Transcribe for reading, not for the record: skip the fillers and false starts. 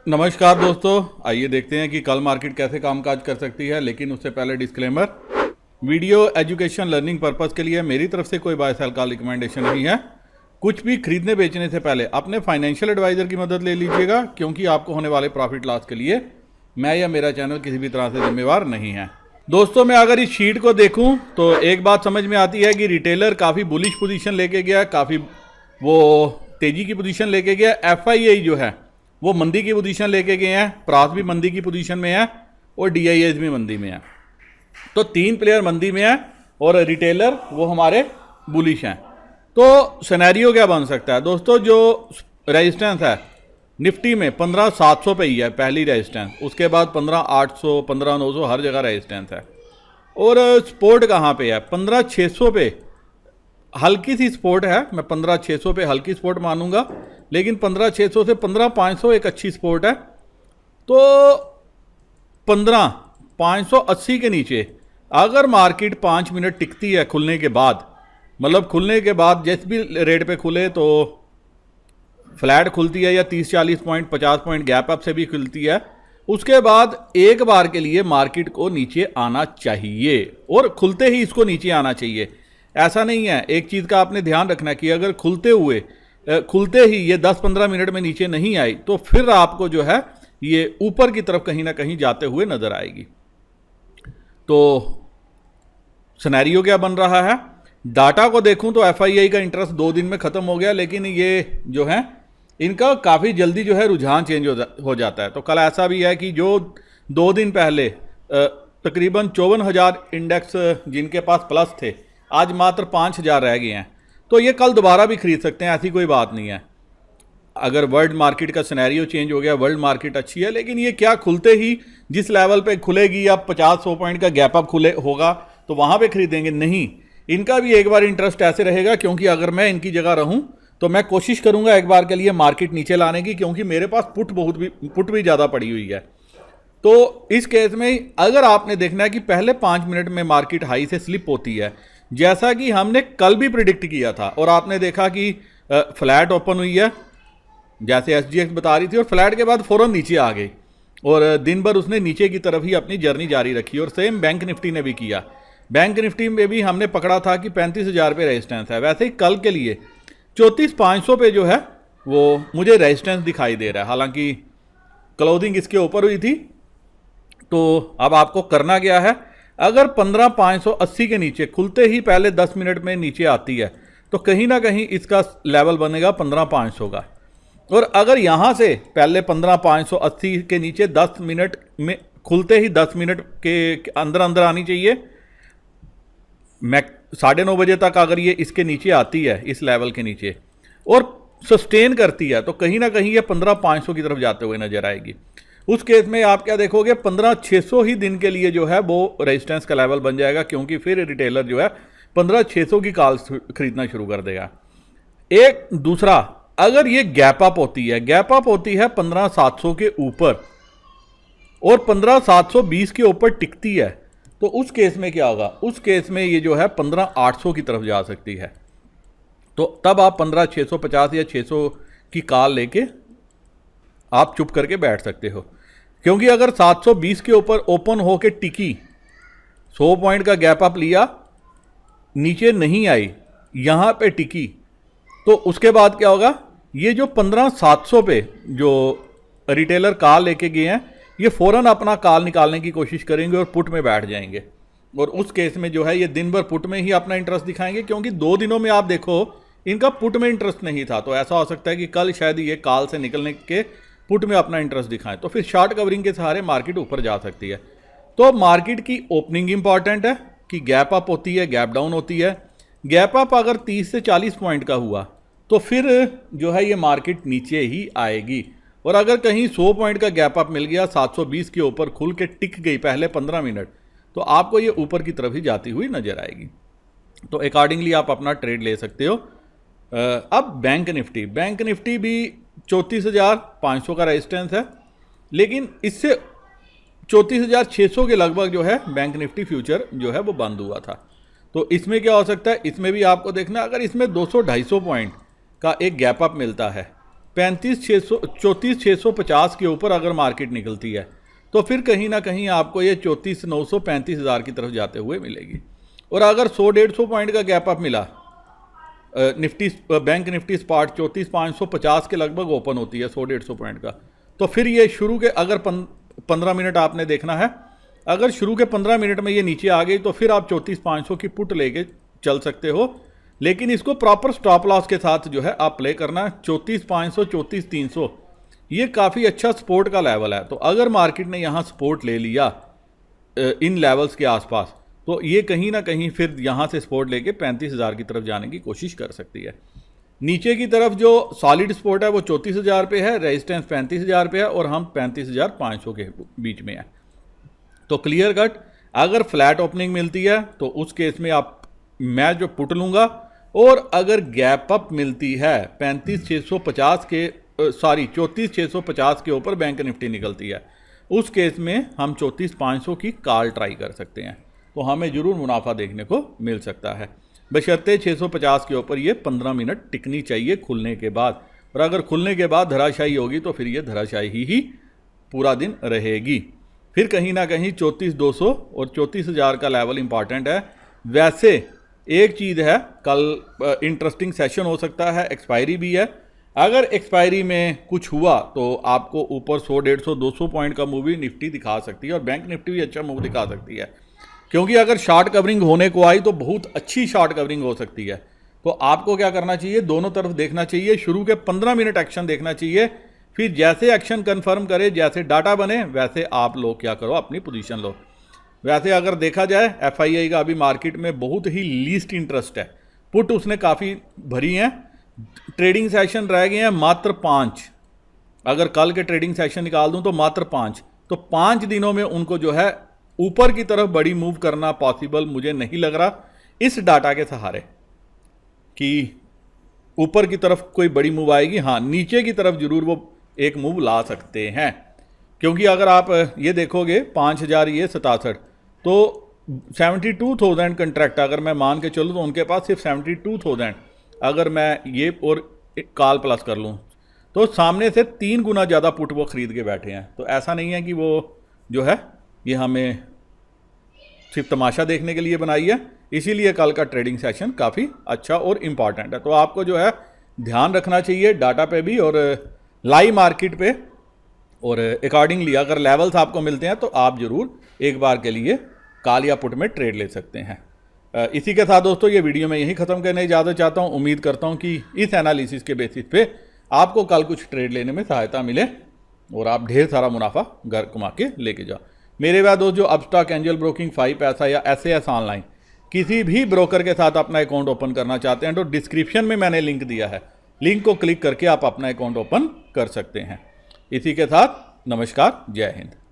नमस्कार दोस्तों, आइए देखते हैं कि कल मार्केट कैसे कामकाज कर सकती है। लेकिन उससे पहले disclaimer, video education learning purpose के लिए मेरी तरफ से कोई बाय सेल का रिकमेंडेशन नहीं है। कुछ भी खरीदने बेचने से पहले अपने फाइनेंशियल एडवाइज़र की मदद ले लीजिएगा, क्योंकि आपको होने वाले प्रॉफिट लॉस के लिए मैं या मेरा चैनल किसी भी तरह से जिम्मेवार नहीं है। दोस्तों, मैं अगर इस शीट को देखूं तो एक बात समझ में आती है कि रिटेलर काफ़ी बुलिश पोजीशन लेके गया, काफ़ी वो तेज़ी की पोजीशन लेके गया। एफआईआई जो है वो मंदी की पोजीशन लेके गए हैं, प्रास भी मंदी की पोजीशन में है और डीआईएस भी मंदी में है। तो तीन प्लेयर मंदी में है और रिटेलर वो हमारे बुलिश हैं। तो सिनेरियो क्या बन सकता है दोस्तों? जो रेजिस्टेंस है निफ्टी में 15,700 पे ही है पहली रेजिस्टेंस, उसके बाद 15,800 15,900 हर जगह रेजिस्टेंस है। और सपोर्ट कहाँ पे है? 15,600 पे हल्की सी सपोर्ट है। मैं 15,600 पे हल्की सपोर्ट मानूंगा, लेकिन 15,600 से 15,500 एक अच्छी सपोर्ट है। तो 15,580 के नीचे अगर मार्केट 5 मिनट टिकती है खुलने के बाद, मतलब खुलने के बाद जिस भी रेट पे खुले तो फ्लैट खुलती है या 30-40 पॉइंट 50 पॉइंट गैप अप से भी खुलती है, उसके बाद एक बार के लिए मार्केट को नीचे आना चाहिए और खुलते ही इसको नीचे आना चाहिए। ऐसा नहीं है, एक चीज़ का आपने ध्यान रखना कि अगर खुलते ही ये 10-15 मिनट में नीचे नहीं आई तो फिर आपको जो है ये ऊपर की तरफ कहीं ना कहीं जाते हुए नजर आएगी। तो सिनेरियो क्या बन रहा है? डाटा को देखूं तो एफआईआई का इंटरेस्ट 2 दिन में ख़त्म हो गया, लेकिन ये जो है इनका काफ़ी जल्दी जो है रुझान चेंज हो जाता है। तो कल ऐसा भी है कि जो 2 दिन पहले तकरीबन 54,000 इंडेक्स जिनके पास प्लस थे, आज मात्र 5,000 रह गए हैं। तो ये कल दोबारा भी खरीद सकते हैं, ऐसी कोई बात नहीं है। अगर वर्ल्ड मार्केट का सिनेरियो चेंज हो गया, वर्ल्ड मार्केट अच्छी है, लेकिन ये क्या खुलते ही जिस लेवल पे खुलेगी या 50-100 पॉइंट का गैप अप खुले होगा तो वहाँ पे खरीदेंगे? नहीं, इनका भी एक बार इंटरेस्ट ऐसे रहेगा, क्योंकि अगर मैं इनकी जगह रहूँ तो मैं कोशिश करूँगा एक बार के लिए मार्केट नीचे लाने की, क्योंकि मेरे पास पुट भी ज़्यादा पड़ी हुई है। तो इस केस में अगर आपने देखना है कि पहले 5 मिनट में मार्केट हाई से स्लिप होती है, जैसा कि हमने कल भी प्रिडिक्ट किया था, और आपने देखा कि फ्लैट ओपन हुई है जैसे एसजीएक्स बता रही थी, और फ्लैट के बाद फ़ौरन नीचे आ गई और दिन भर उसने नीचे की तरफ ही अपनी जर्नी जारी रखी। और सेम बैंक निफ्टी ने भी किया। बैंक निफ्टी में भी हमने पकड़ा था कि 35,000 पे रेजिस्टेंस है। वैसे ही कल के लिए 34,500 पे जो है वो मुझे रेजिस्टेंस दिखाई दे रहा है। हालांकि क्लोजिंग इसके ऊपर हुई थी। तो अब आपको करना क्या है? अगर 15,580 के नीचे खुलते ही पहले 10 मिनट में नीचे आती है तो कहीं ना कहीं इसका लेवल बनेगा 15,500 का। और अगर यहाँ से पहले 15,580 के नीचे 10 मिनट में खुलते ही 10 मिनट के अंदर अंदर आनी चाहिए। मैं 9:30 बजे तक अगर ये इसके नीचे आती है, इस लेवल के नीचे, और सस्टेन करती है, तो कहीं ना कहीं ये 15,500 की तरफ जाते हुए नजर आएगी। उस केस में आप क्या देखोगे? 15,600 ही दिन के लिए जो है वो रेजिस्टेंस का लेवल बन जाएगा, क्योंकि फिर रिटेलर जो है 15,600 की कॉल खरीदना शुरू कर देगा। एक दूसरा, अगर ये गैप अप होती है 15,700 के ऊपर और 15,720 के ऊपर टिकती है, तो उस केस में क्या होगा? उस केस में ये जो है 15,800 की तरफ जा सकती है। तो तब आप 15,650 या 600 की कॉल लेके आप चुप करके बैठ सकते हो, क्योंकि अगर 720 के ऊपर ओपन होके टिकी, 100 पॉइंट का गैप अप लिया, नीचे नहीं आई, यहाँ पे टिकी, तो उसके बाद क्या होगा? ये जो 15,700 पे जो रिटेलर कॉल लेके गए हैं, ये फ़ौरन अपना कॉल निकालने की कोशिश करेंगे और पुट में बैठ जाएंगे। और उस केस में जो है ये दिन भर पुट में ही अपना इंटरेस्ट दिखाएंगे, क्योंकि 2 दिनों में आप देखो इनका पुट में इंटरेस्ट नहीं था। तो ऐसा हो सकता है कि कल शायद ये कॉल से निकलने के पुट में अपना इंटरेस्ट दिखाएं, तो फिर शॉर्ट कवरिंग के सहारे मार्केट ऊपर जा सकती है। तो मार्केट की ओपनिंग इंपॉर्टेंट है कि गैप अप होती है, गैप डाउन होती है। गैप अप अगर 30 से 40 पॉइंट का हुआ तो फिर जो है ये मार्केट नीचे ही आएगी। और अगर कहीं 100 पॉइंट का गैप अप मिल गया, 720 के ऊपर खुल के टिक गई पहले 15 मिनट, तो आपको ये ऊपर की तरफ ही जाती हुई नजर आएगी। तो अकॉर्डिंगली आप अपना ट्रेड ले सकते हो। अब बैंक निफ्टी भी 34,500 का रेजिस्टेंस है, लेकिन इससे 34,600 के लगभग जो है बैंक निफ्टी फ्यूचर जो है वो बंद हुआ था। तो इसमें क्या हो सकता है? इसमें भी आपको देखना, अगर इसमें 200-250 पॉइंट का एक गैप अप मिलता है 34,650 के ऊपर अगर मार्केट निकलती है तो फिर कहीं ना कहीं आपको ये 34,900 35,000 की तरफ जाते हुए मिलेगी। और अगर 100-150 पॉइंट का गैप अप मिला, निफ्टी बैंक निफ्टी स्पॉट 34,550 के लगभग ओपन होती है 100-150 पॉइंट का, तो फिर ये शुरू के अगर 15 मिनट आपने देखना है, अगर शुरू के 15 मिनट में ये नीचे आ गई तो फिर आप 34,500 की पुट लेके चल सकते हो, लेकिन इसको प्रॉपर स्टॉप लॉस के साथ जो है आप प्ले करना। 34,500 34,300 ये काफ़ी अच्छा सपोर्ट का लेवल है। तो अगर मार्केट ने यहाँ सपोर्ट ले लिया इन लेवल्स के आसपास, तो ये कहीं ना कहीं फिर यहाँ से सपोर्ट लेके 35,000 की तरफ जाने की कोशिश कर सकती है। नीचे की तरफ जो सॉलिड सपोर्ट है वो 34,000 पे है, रेजिस्टेंस 35,000 पे है और हम 35,500 के बीच में है। तो क्लियर कट अगर फ्लैट ओपनिंग मिलती है तो उस केस में मैं जो पुट लूँगा, और अगर गैप अप मिलती है 34,650 के ऊपर बैंक निफ्टी निकलती है, उस केस में हम 34,500 की कॉल ट्राई कर सकते हैं, तो हमें ज़रूर मुनाफा देखने को मिल सकता है, बशर्ते 650 के ऊपर ये 15 मिनट टिकनी चाहिए खुलने के बाद। और अगर खुलने के बाद धराशायी होगी तो फिर ये धराशायी ही पूरा दिन रहेगी। फिर कहीं ना कहीं 34,200 और 34,000 का लेवल इंपॉर्टेंट है। वैसे एक चीज़ है, कल इंटरेस्टिंग सेशन हो सकता है, एक्सपायरी भी है। अगर एक्सपायरी में कुछ हुआ तो आपको ऊपर 100-150 200 पॉइंट का मूव भी निफ्टी दिखा सकती है, और बैंक निफ्टी भी अच्छा मूव दिखा सकती है, क्योंकि अगर शॉर्ट कवरिंग होने को आई तो बहुत अच्छी शॉर्ट कवरिंग हो सकती है। तो आपको क्या करना चाहिए, दोनों तरफ देखना चाहिए, शुरू के 15 मिनट एक्शन देखना चाहिए, फिर जैसे एक्शन कंफर्म करे, जैसे डाटा बने, वैसे आप लोग क्या करो, अपनी पोजीशन लो। वैसे अगर देखा जाए FII का अभी मार्केट में बहुत ही लीस्ट इंटरेस्ट है, पुट उसने काफ़ी भरी हैं, ट्रेडिंग सेशन रह गए हैं मात्र 5। अगर कल के ट्रेडिंग सेशन निकाल दूं तो मात्र 5, तो 5 दिनों में उनको जो है ऊपर की तरफ बड़ी मूव करना पॉसिबल मुझे नहीं लग रहा इस डाटा के सहारे कि ऊपर की तरफ कोई बड़ी मूव आएगी। हाँ, नीचे की तरफ जरूर वो एक मूव ला सकते हैं, क्योंकि अगर आप ये देखोगे 5,000 ये 67, तो 72,000 कंट्रैक्ट अगर मैं मान के चलूँ तो उनके पास सिर्फ 72,000, अगर मैं ये और कॉल प्लस कर लूँ तो सामने से 3 गुना ज़्यादा पुट वो ख़रीद के बैठे हैं। तो ऐसा नहीं है कि वो जो है ये हमें सिर्फ तमाशा देखने के लिए बनाई है, इसीलिए कल का ट्रेडिंग सेशन काफ़ी अच्छा और इम्पॉर्टेंट है। तो आपको जो है ध्यान रखना चाहिए डाटा पे भी और लाइव मार्केट पे, और अकॉर्डिंगली अगर लेवल्स आपको मिलते हैं तो आप ज़रूर एक बार के लिए कॉल या पुट में ट्रेड ले सकते हैं। इसी के साथ दोस्तों ये वीडियो मैं यहीं ख़त्म करने की इजाज़त चाहता हूँ। उम्मीद करता हूँ कि इस एनालिसिस के बेसिस पे आपको कल कुछ ट्रेड लेने में सहायता मिले और आप ढेर सारा मुनाफा घर कमा के लेके जाओ। मेरे बाद दोस्त जो अपस्टॉक, एंजल ब्रोकिंग, 5 पैसा या SAS ऑनलाइन किसी भी ब्रोकर के साथ अपना अकाउंट ओपन करना चाहते हैं तो डिस्क्रिप्शन में मैंने लिंक दिया है, लिंक को क्लिक करके आप अपना अकाउंट ओपन कर सकते हैं। इसी के साथ नमस्कार, जय हिंद।